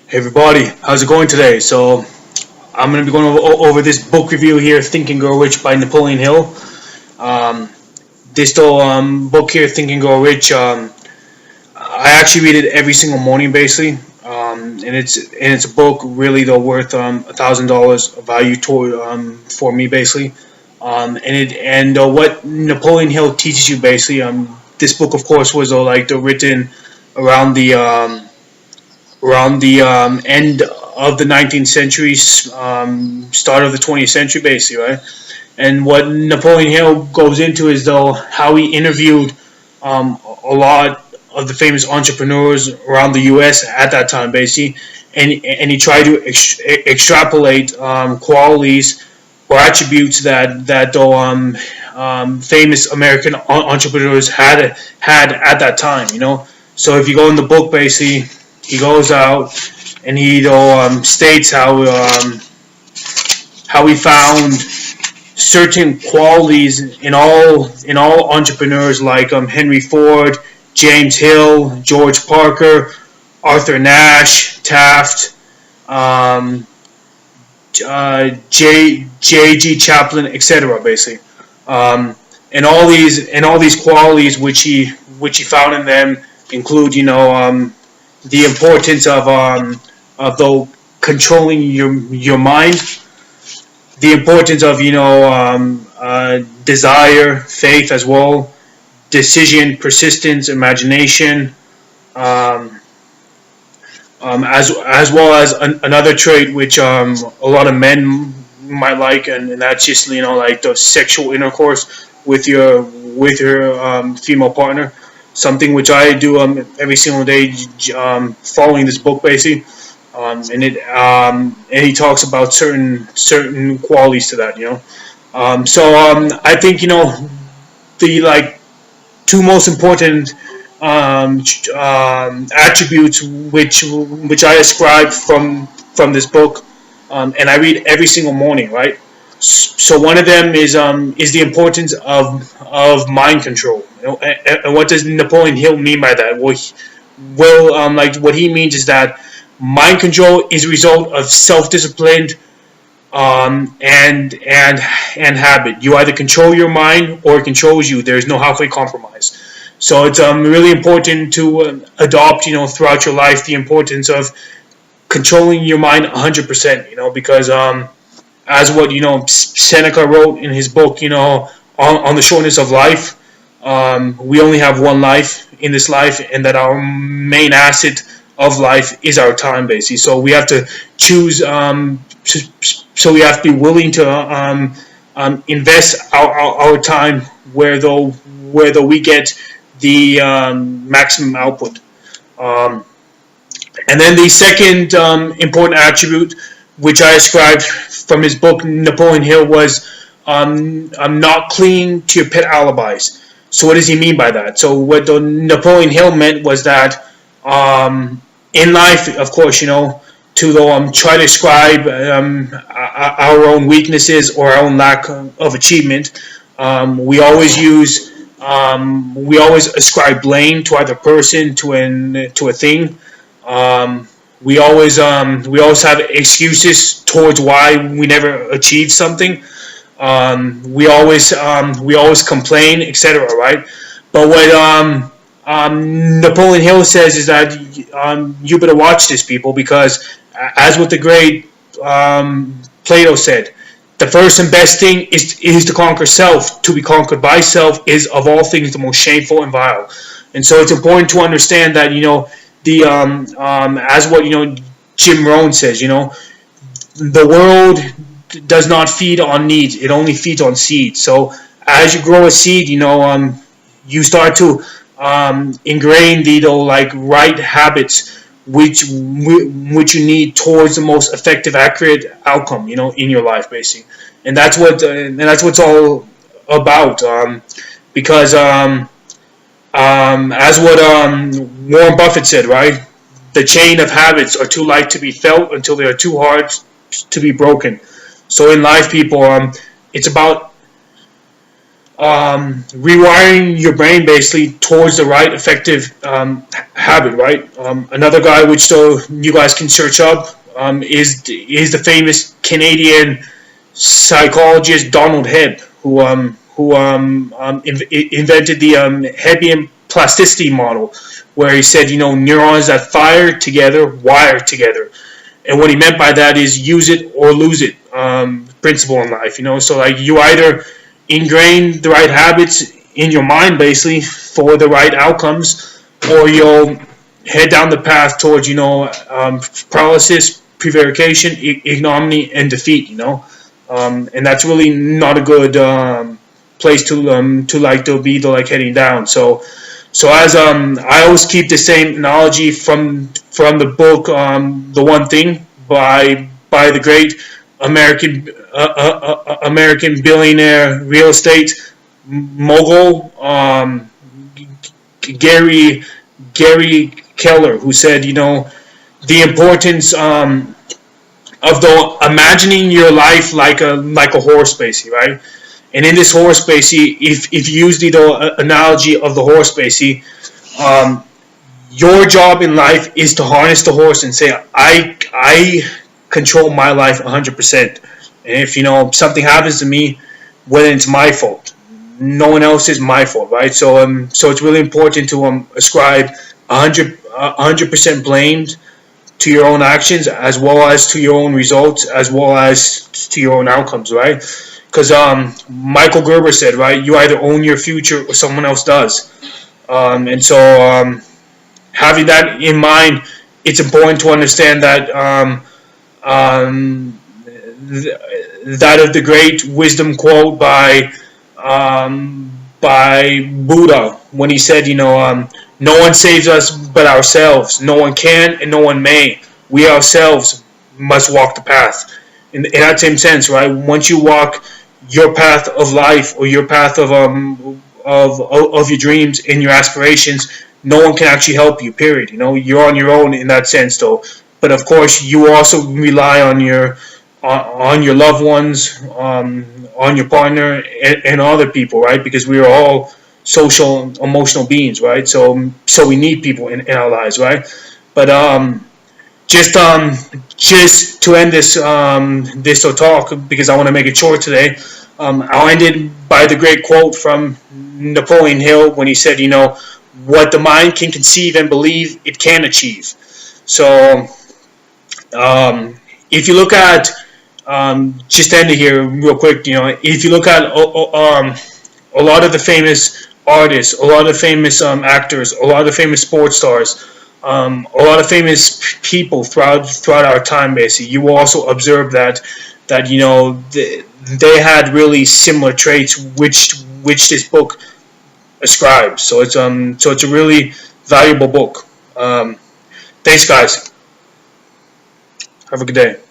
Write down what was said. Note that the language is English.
Hey everybody, how's it going today? So I'm going to be going over this book review here, Think and Grow Rich by Napoleon Hill. Um, this book here, Think and Grow Rich, I actually read it every single morning, basically, and it's a book really though worth $1,000 value for me, basically. What Napoleon Hill teaches you, basically. This book, of course, was written around the end of the 19th century, start of the 20th century, basically, right? And what Napoleon Hill goes into is though how he interviewed a lot of the famous entrepreneurs around the U.S. at that time, basically, and he tried to extrapolate qualities or attributes that famous American entrepreneurs had at that time, you know. So if you go in the book, basically, he goes out and he states how he found certain qualities in all entrepreneurs like Henry Ford, James Hill, George Parker, Arthur Nash, Taft, um, J.G. Chaplin, etc. Basically, um, and all these qualities which he found in them include, the importance of though controlling your mind, the importance of desire, faith as well, decision, persistence, imagination, um, as well as another trait which a lot of men might like, and that's just like the sexual intercourse with your female partner, something which I do every single day, following this book, basically. And he talks about certain qualities to that, I think the two most important attributes which I ascribe from this book, and I read every single morning, right? So one of them is the importance of mind control. And what does Napoleon Hill mean by that? What he means is that mind control is a result of self-discipline, and habit. You either control your mind or it controls you. There is no halfway compromise. So it's really important to adopt, throughout your life, the importance of controlling your mind 100%. Because as what Seneca wrote in his book, on the shortness of life. We only have one life in this life, and that our main asset of life is our time, basically. So we have to choose. So we have to be willing to invest our time where we get the maximum output. Um, and then the second important attribute, which I ascribed from his book Napoleon Hill, was not clinging to your pet alibis. So what does he mean by that? So what the Napoleon Hill meant was that in life, of course, to try to ascribe our own weaknesses or our own lack of achievement, we always ascribe blame to either person, to a thing. Um, we always have excuses towards why we never achieved something. We always complain, etc. Right? But what Napoleon Hill says is that you better watch this, people, because as what the great Plato said, the first and best thing is to conquer self. To be conquered by self is of all things the most shameful and vile. And so it's important to understand that the as what Jim Rohn says, the world does not feed on needs; it only feeds on seeds. So as you grow a seed, you start to ingrain the right habits which you need towards the most effective, accurate outcome, in your life, basically. And that's what's all about. Because as what Warren Buffett said, right? The chain of habits are too light to be felt until they are too hard to be broken. So in life, people, it's about rewiring your brain basically towards the right effective habit, right? Another guy which so you guys can search up is the famous Canadian psychologist Donald Hebb, who invented the Hebbian plasticity model, where he said, neurons that fire together wire together. And what he meant by that is use it or lose it principle in life. So like you either ingrain the right habits in your mind basically for the right outcomes, or you'll head down the path towards paralysis, prevarication, ignominy, and defeat. And that's really not a good place to be heading down. So as I always keep the same analogy from the book The One Thing by the great American billionaire real estate mogul Gary Keller, who said the importance of imagining your life like a horse basically, right? And in this horse basically, if you use the analogy of the horse basically, your job in life is to harness the horse and say, I control my life 100%. And if something happens to me, well, it's my fault. No one else is my fault, right? So it's really important to ascribe 100% blamed to your own actions, as well as to your own results, as well as to your own outcomes, right? Because Michael Gerber said, right, you either own your future or someone else does. And so having that in mind, it's important to understand that that of the great wisdom quote by Buddha, when he said, no one saves us but ourselves. No one can and no one may. We ourselves must walk the path. In that same sense, right? Once you walk your path of life, or your path of your dreams and your aspirations, no one can actually help you. Period. You're on your own in that sense, though. But of course, you also rely on your loved ones, on your partner, and other people, right? Because we are all social, emotional beings, right? So we need people in our lives, right? But just to end this talk, because I want to make it short today, I'll end it by the great quote from Napoleon Hill when he said, what the mind can conceive and believe, it can achieve. So if you look at just end it here real quick, if you look at a lot of the famous artists, a lot of famous actors, a lot of famous sports stars, a lot of famous people throughout our time, basically, you will also observe that they had really similar traits which this book ascribes. So it's a really valuable book. Thanks, guys. Have a good day.